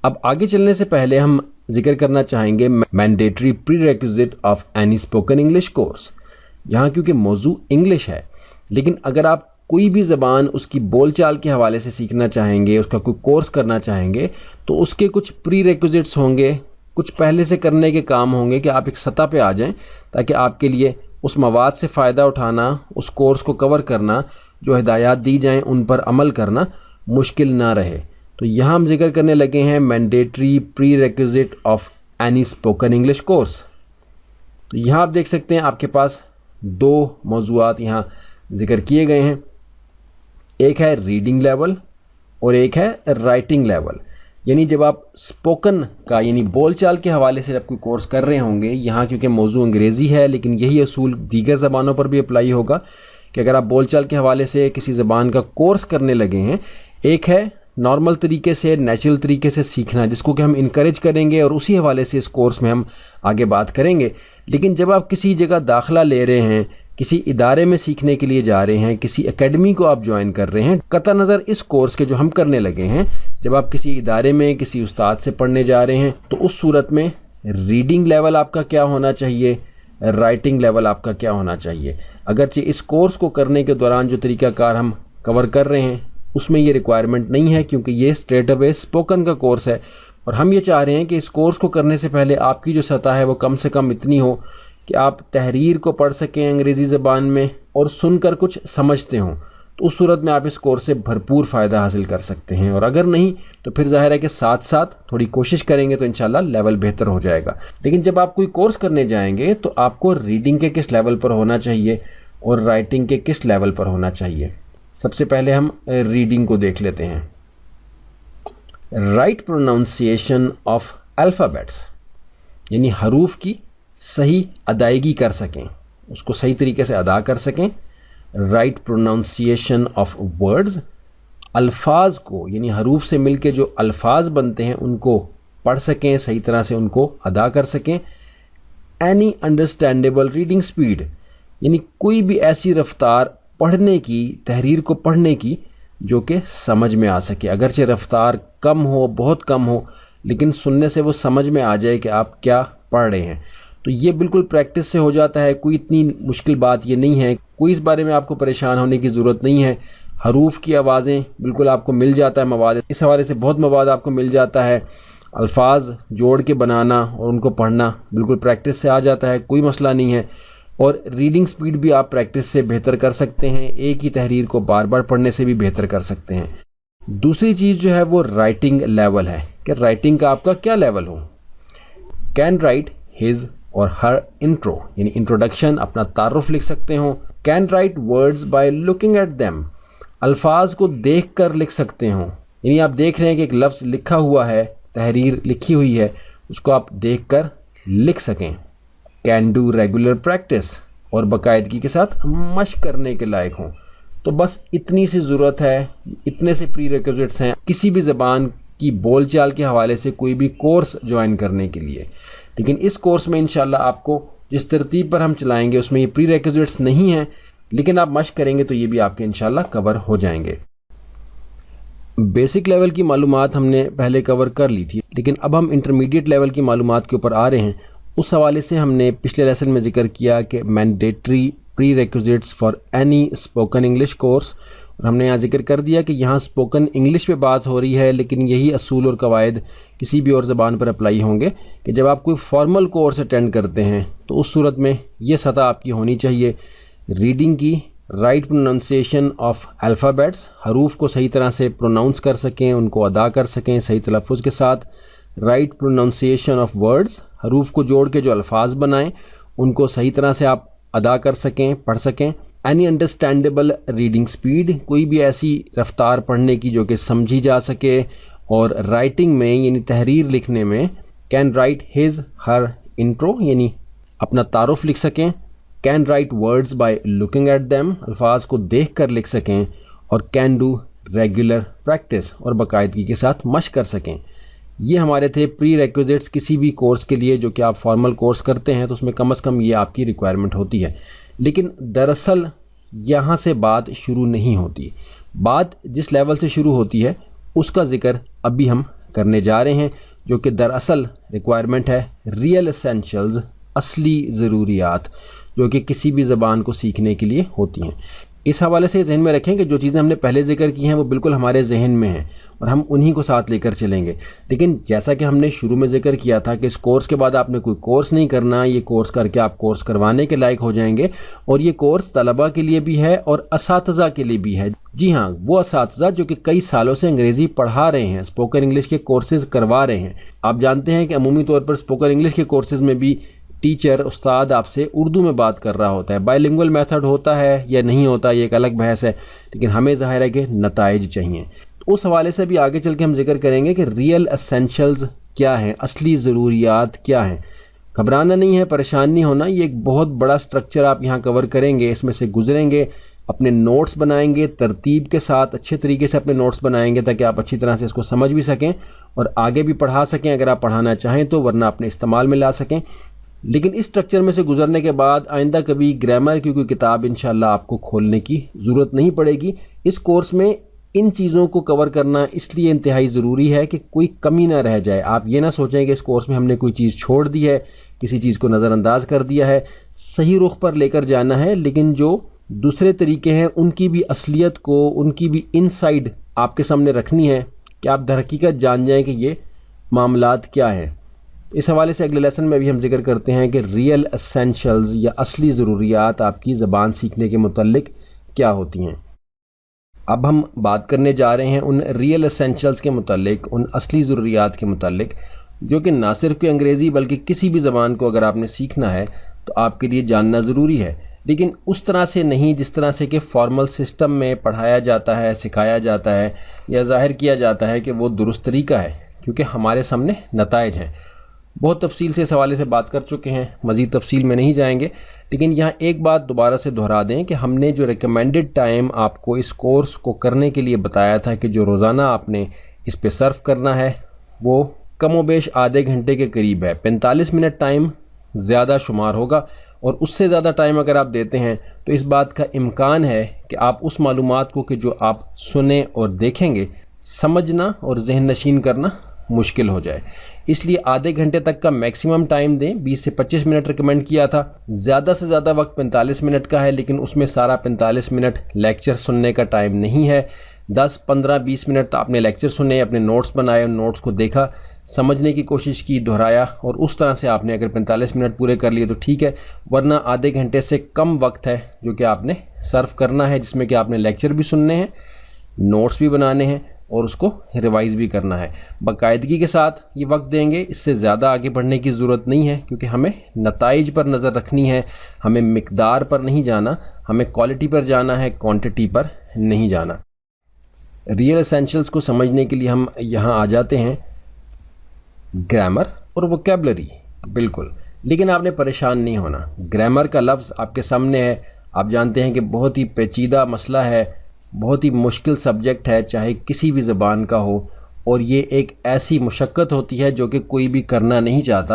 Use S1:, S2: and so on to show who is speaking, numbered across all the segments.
S1: اب آگے چلنے سے پہلے ہم ذکر کرنا چاہیں گے mandatory prerequisite of any spoken English course. یہاں کیونکہ موضوع انگلش ہے، لیکن اگر آپ کوئی بھی زبان اس کی بول چال کے حوالے سے سیکھنا چاہیں گے، اس کا کوئی کورس کرنا چاہیں گے، تو اس کے کچھ پری ریکوزٹس ہوں گے، کچھ پہلے سے کرنے کے کام ہوں گے کہ آپ ایک سطح پہ آ جائیں تاکہ آپ کے لیے اس مواد سے فائدہ اٹھانا، اس کورس کو کور کرنا، جو ہدایات دی جائیں ان پر عمل کرنا مشکل نہ رہے. تو یہاں ہم ذکر کرنے لگے ہیں mandatory prerequisite of any spoken English course. تو یہاں آپ دیکھ سکتے ہیں آپ کے پاس دو موضوعات یہاں ذکر کیے گئے ہیں، ایک ہے ریڈنگ لیول اور ایک ہے رائٹنگ لیول. یعنی جب آپ اسپوکن کا یعنی بول چال کے حوالے سے جب کوئی کورس کر رہے ہوں گے، یہاں کیونکہ موضوع انگریزی ہے لیکن یہی اصول دیگر زبانوں پر بھی اپلائی ہوگا کہ اگر آپ بول چال کے حوالے سے کسی زبان کا کورس کرنے لگے ہیں، ایک ہے نارمل طریقے سے نیچرل طریقے سے سیکھنا جس کو کہ ہم انکریج کریں گے اور اسی حوالے سے اس کورس میں ہم آگے بات کریں گے. لیکن جب آپ کسی جگہ داخلہ لے رہے ہیں، کسی ادارے میں سیکھنے کے لیے جا رہے ہیں، کسی اکیڈمی کو آپ جوائن کر رہے ہیں، قطع نظر اس کورس کے جو ہم کرنے لگے ہیں، جب آپ کسی ادارے میں کسی استاد سے پڑھنے جا رہے ہیں تو اس صورت میں ریڈنگ لیول آپ کا کیا ہونا چاہیے، رائٹنگ لیول آپ کا کیا ہونا چاہیے. اگرچہ اس کورس کو کرنے کے دوران جو طریقہ کار ہم کور کر رہے ہیں اس میں یہ ریکوائرمنٹ نہیں ہے کیونکہ یہ اسٹریٹ اوے اسپوکن کا کورس ہے، اور ہم یہ چاہ رہے ہیں کہ اس کورس کو کرنے سے پہلے آپ کی جو سطح ہے وہ کم سے کم اتنی ہو کہ آپ تحریر کو پڑھ سکیں انگریزی زبان میں اور سن کر کچھ سمجھتے ہوں. تو اس صورت میں آپ اس کورس سے بھرپور فائدہ حاصل کر سکتے ہیں، اور اگر نہیں تو پھر ظاہر ہے کہ ساتھ ساتھ تھوڑی کوشش کریں گے تو انشاءاللہ لیول بہتر ہو جائے گا. لیکن جب آپ کوئی کورس کرنے جائیں گے تو آپ کو ریڈنگ کے کس لیول پر ہونا چاہیے اور رائٹنگ کے کس لیول پر ہونا چاہیے. سب سے پہلے ہم ریڈنگ کو دیکھ لیتے ہیں. رائٹ پروناؤنسیشن آف الفابیٹس، یعنی حروف کی صحیح ادائیگی کر سکیں، اس کو صحیح طریقے سے ادا کر سکیں. رائٹ پروناؤنسیشن آف ورڈز، الفاظ کو یعنی حروف سے مل کے جو الفاظ بنتے ہیں ان کو پڑھ سکیں، صحیح طرح سے ان کو ادا کر سکیں. اینی انڈرسٹینڈیبل ریڈنگ سپیڈ، یعنی کوئی بھی ایسی رفتار پڑھنے کی، تحریر کو پڑھنے کی جو کہ سمجھ میں آ سکے. اگرچہ رفتار کم ہو، بہت کم ہو، لیکن سننے سے وہ سمجھ میں آ جائے کہ آپ کیا پڑھ رہے ہیں. تو یہ بالکل پریکٹس سے ہو جاتا ہے، کوئی اتنی مشکل بات یہ نہیں ہے، کوئی اس بارے میں آپ کو پریشان ہونے کی ضرورت نہیں ہے. حروف کی آوازیں بالکل آپ کو مل جاتا ہے مواد، اس حوالے سے بہت مواد آپ کو مل جاتا ہے. الفاظ جوڑ کے بنانا اور ان کو پڑھنا بالکل پریکٹس سے آ جاتا ہے، کوئی مسئلہ نہیں ہے. اور ریڈنگ سپیڈ بھی آپ پریکٹس سے بہتر کر سکتے ہیں، ایک ہی تحریر کو بار بار پڑھنے سے بھی بہتر کر سکتے ہیں. دوسری چیز جو ہے وہ رائٹنگ لیول ہے کہ رائٹنگ کا آپ کا کیا level who. Can write his or Hare intro, یعنی انٹروڈکشن، اپنا تعارف لکھ سکتے ہوں. Can write words by looking at them, الفاظ کو دیکھ کر لکھ سکتے ہوں. یعنی آپ دیکھ رہے ہیں کہ ایک لفظ لکھا ہوا ہے، تحریر لکھی ہوئی ہے، اس کو آپ دیکھ کر لکھ سکیں. کین ڈو ریگولر پریکٹس، اور باقاعدگی کے ساتھ مشق کرنے کے لائق ہوں. تو بس اتنی سی ضرورت ہے، اتنے سے پری ریکوزٹس ہیں کسی بھی زبان کی بول چال کے حوالے سے کوئی بھی کورس جوائن کرنے کے لیے. لیکن اس کورس میں انشاءاللہ آپ کو جس ترتیب پر ہم چلائیں گے اس میں یہ پری ریکوزٹس نہیں ہیں، لیکن آپ مشق کریں گے تو یہ بھی آپ کے انشاءاللہ کور ہو جائیں گے. بیسک لیول کی معلومات ہم نے پہلے کور کر لی تھی، لیکن اب ہم انٹرمیڈیٹ لیول کی معلومات کے اوپر آ رہے ہیں. اس حوالے سے ہم نے پچھلے لیسن میں ذکر کیا کہ mandatory prerequisites for any spoken English course, اور ہم نے یہاں ذکر کر دیا کہ یہاں اسپوکن انگلش پہ بات ہو رہی ہے، لیکن یہی اصول اور قواعد کسی بھی اور زبان پر اپلائی ہوں گے کہ جب آپ کوئی فارمل کورس اٹینڈ کرتے ہیں تو اس صورت میں یہ سطح آپ کی ہونی چاہیے ریڈنگ کی. رائٹ پروناؤنسیشن آف الفابیٹس، حروف کو صحیح طرح سے پروناؤنس کر سکیں، ان کو ادا کر سکیں صحیح تلفظ کے ساتھ. رائٹ پروناؤنسیشن آف ورڈز، حروف کو جوڑ کے جو الفاظ بنائیں ان کو صحیح طرح سے آپ ادا کر سکیں، پڑھ سکیں. اینی انڈرسٹینڈیبل ریڈنگ سپیڈ، کوئی بھی ایسی رفتار پڑھنے کی جو کہ سمجھی جا سکے. اور رائٹنگ میں یعنی تحریر لکھنے میں can write his her intro, یعنی اپنا تعارف لکھ سکیں. Can write words by looking at them, الفاظ کو دیکھ کر لکھ سکیں. اور کین ڈو ریگولر پریکٹس، اور باقاعدگی کے ساتھ مشق کر سکیں. یہ ہمارے تھے پری ریکوزٹس کسی بھی کورس کے لیے جو کہ آپ فارمل کورس کرتے ہیں تو اس میں کم از کم یہ آپ کی ریکوائرمنٹ ہوتی ہے. لیکن دراصل یہاں سے بات شروع نہیں ہوتی، بات جس لیول سے شروع ہوتی ہے اس کا ذکر ابھی ہم کرنے جا رہے ہیں، جو کہ دراصل ریکوائرمنٹ ہے ریئل ایسینشلز، اصلی ضروریات جو کہ کسی بھی زبان کو سیکھنے کے لیے ہوتی ہیں۔ اس حوالے سے ذہن میں رکھیں کہ جو چیزیں ہم نے پہلے ذکر کی ہیں وہ بالکل ہمارے ذہن میں ہیں اور ہم انہی کو ساتھ لے کر چلیں گے، لیکن جیسا کہ ہم نے شروع میں ذکر کیا تھا کہ اس کورس کے بعد آپ نے کوئی کورس نہیں کرنا، یہ کورس کر کے آپ کورس کروانے کے لائق ہو جائیں گے، اور یہ کورس طلباء کے لیے بھی ہے اور اساتذہ کے لیے بھی ہے۔ جی ہاں، وہ اساتذہ جو کہ کئی سالوں سے انگریزی پڑھا رہے ہیں، اسپوکن انگلش کے کورسز کروا رہے ہیں۔ آپ جانتے ہیں کہ عمومی طور پر اسپوکن انگلش کے کورسز میں بھی ٹیچر، استاد آپ سے اردو میں بات کر رہا ہوتا ہے۔ بائی لنگول میتھڈ ہوتا ہے یا نہیں ہوتا یہ ایک الگ بحث ہے، لیکن ہمیں ظاہر ہے کہ نتائج چاہیے۔ تو اس حوالے سے بھی آگے چل کے ہم ذکر کریں گے کہ ریئل ایسینشلز کیا ہیں، اصلی ضروریات کیا ہیں۔ گھبرانا نہیں ہے، پریشان نہیں ہونا، یہ ایک بہت بڑا سٹرکچر آپ یہاں کور کریں گے، اس میں سے گزریں گے، اپنے نوٹس بنائیں گے، ترتیب کے ساتھ اچھے طریقے سے اپنے نوٹس بنائیں گے تاکہ آپ اچھی طرح سے اس کو سمجھ بھی سکیں اور آگے بھی پڑھا سکیں اگر آپ پڑھانا چاہیں تو، ورنہ اپنے استعمال میں لا سکیں۔ لیکن اس سٹرکچر میں سے گزرنے کے بعد آئندہ کبھی گرامر کی کوئی کتاب انشاءاللہ آپ کو کھولنے کی ضرورت نہیں پڑے گی۔ اس کورس میں ان چیزوں کو کور کرنا اس لیے انتہائی ضروری ہے کہ کوئی کمی نہ رہ جائے۔ آپ یہ نہ سوچیں کہ اس کورس میں ہم نے کوئی چیز چھوڑ دی ہے، کسی چیز کو نظر انداز کر دیا ہے، صحیح رخ پر لے کر جانا ہے، لیکن جو دوسرے طریقے ہیں ان کی بھی اصلیت کو، ان کی بھی انسائیڈ آپ کے سامنے رکھنی ہے کہ آپ در حقیقت جان جائیں کہ یہ معاملات کیا ہیں۔ اس حوالے سے اگلے لیسن میں بھی ہم ذکر کرتے ہیں کہ ریئل ایسینشلز یا اصلی ضروریات آپ کی زبان سیکھنے کے متعلق کیا ہوتی ہیں۔ اب ہم بات کرنے جا رہے ہیں ان ریئل ایسینشلز کے متعلق، ان اصلی ضروریات کے متعلق جو کہ نہ صرف کہ انگریزی بلکہ کسی بھی زبان کو اگر آپ نے سیکھنا ہے تو آپ کے لیے جاننا ضروری ہے، لیکن اس طرح سے نہیں جس طرح سے کہ فارمل سسٹم میں پڑھایا جاتا ہے، سکھایا جاتا ہے یا ظاہر کیا جاتا ہے کہ وہ درست طریقہ ہے، کیونکہ ہمارے سامنے نتائج ہیں۔ بہت تفصیل سے اس حوالے سے بات کر چکے ہیں، مزید تفصیل میں نہیں جائیں گے، لیکن یہاں ایک بات دوبارہ سے دہرا دیں کہ ہم نے جو ریکمینڈڈ ٹائم آپ کو اس کورس کو کرنے کے لیے بتایا تھا کہ جو روزانہ آپ نے اس پہ صرف کرنا ہے وہ کم و بیش آدھے گھنٹے کے قریب ہے۔ 45 منٹ ٹائم زیادہ شمار ہوگا، اور اس سے زیادہ ٹائم اگر آپ دیتے ہیں تو اس بات کا امکان ہے کہ آپ اس معلومات کو کہ جو آپ سنیں اور دیکھیں گے سمجھنا اور ذہن نشین کرنا مشکل ہو جائے۔ اس لیے آدھے گھنٹے تک کا میکسیمم ٹائم دیں، 20 سے 25 منٹ ریکمینڈ کیا تھا، زیادہ سے زیادہ وقت 45 منٹ کا ہے، لیکن اس میں سارا 45 منٹ لیکچر سننے کا ٹائم نہیں ہے۔ 10، 15، 20 منٹ آپ نے لیکچر سنے، اپنے نوٹس بنائے، ان نوٹس کو دیکھا، سمجھنے کی کوشش کی، دہرایا، اور اس طرح سے آپ نے اگر 45 منٹ پورے کر لیے تو ٹھیک ہے، ورنہ آدھے گھنٹے سے کم وقت ہے جو کہ آپ نے صرف کرنا ہے، جس میں کہ آپ نے لیکچر بھی سننے ہیں، نوٹس بھی بنانے ہیں اور اس کو ریوائز بھی کرنا ہے۔ باقاعدگی کے ساتھ یہ وقت دیں گے، اس سے زیادہ آگے بڑھنے کی ضرورت نہیں ہے، کیونکہ ہمیں نتائج پر نظر رکھنی ہے، ہمیں مقدار پر نہیں جانا، ہمیں کوالٹی پر جانا ہے، کوانٹٹی پر نہیں جانا۔ ریئل ایسینشلز کو سمجھنے کے لیے ہم یہاں آ جاتے ہیں گرامر اور ووکیبلری، بالکل، لیکن آپ نے پریشان نہیں ہونا۔ گرامر کا لفظ آپ کے سامنے ہے، آپ جانتے ہیں کہ بہت ہی پیچیدہ مسئلہ ہے، بہت ہی مشکل سبجیکٹ ہے، چاہے کسی بھی زبان کا ہو، اور یہ ایک ایسی مشقت ہوتی ہے جو کہ کوئی بھی کرنا نہیں چاہتا،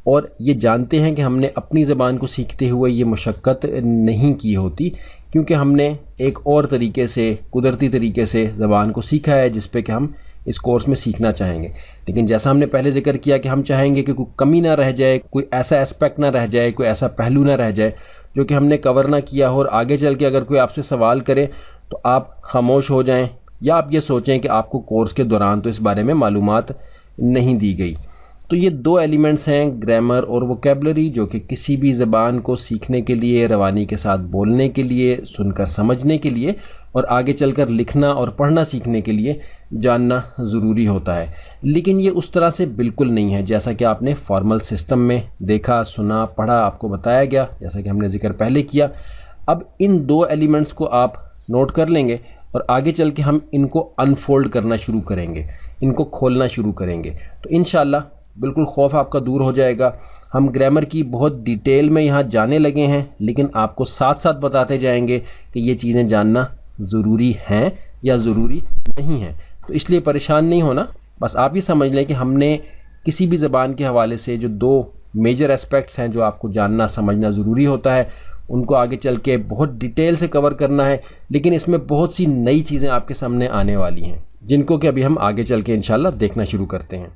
S1: اور یہ جانتے ہیں کہ ہم نے اپنی زبان کو سیکھتے ہوئے یہ مشقت نہیں کی ہوتی، کیونکہ ہم نے ایک اور طریقے سے، قدرتی طریقے سے زبان کو سیکھا ہے جس پہ کہ ہم اس کورس میں سیکھنا چاہیں گے۔ لیکن جیسا ہم نے پہلے ذکر کیا کہ ہم چاہیں گے کہ کوئی کمی نہ رہ جائے، کوئی ایسا اسپیکٹ نہ رہ جائے، کوئی ایسا پہلو نہ رہ جائے جو کہ ہم نے کور نہ کیا ہو، اور آگے چل کے اگر کوئی آپ سے سوال کرے تو آپ خاموش ہو جائیں، یا آپ یہ سوچیں کہ آپ کو کورس کے دوران تو اس بارے میں معلومات نہیں دی گئی۔ تو یہ دو ایلیمنٹس ہیں، گرامر اور ووکیبلری، جو کہ کسی بھی زبان کو سیکھنے کے لیے، روانی کے ساتھ بولنے کے لیے، سن کر سمجھنے کے لیے، اور آگے چل کر لکھنا اور پڑھنا سیکھنے کے لیے جاننا ضروری ہوتا ہے۔ لیکن یہ اس طرح سے بالکل نہیں ہے جیسا کہ آپ نے فارمل سسٹم میں دیکھا، سنا، پڑھا، آپ کو بتایا گیا، جیسا کہ ہم نے ذکر پہلے کیا۔ اب ان دو ایلیمنٹس کو آپ نوٹ کر لیں گے اور آگے چل کے ہم ان کو انفولڈ کرنا شروع کریں گے، ان کو کھولنا شروع کریں گے، تو انشاءاللہ بالکل خوف آپ کا دور ہو جائے گا۔ ہم گرامر کی بہت ڈیٹیل میں یہاں جانے لگے ہیں، لیکن آپ کو ساتھ ساتھ بتاتے جائیں گے کہ یہ چیزیں جاننا ضروری ہیں یا ضروری نہیں ہیں، تو اس لیے پریشان نہیں ہونا۔ بس آپ یہ سمجھ لیں کہ ہم نے کسی بھی زبان کے حوالے سے جو دو میجر اسپیکٹس ہیں جو آپ کو جاننا سمجھنا ضروری ہوتا ہے، ان کو آگے چل کے بہت ڈیٹیل سے کور کرنا ہے، لیکن اس میں بہت سی نئی چیزیں آپ کے سامنے آنے والی ہیں۔ جن کو کہ ابھی ہم آگے چل کے انشاءاللہ دیکھنا شروع کرتے ہیں۔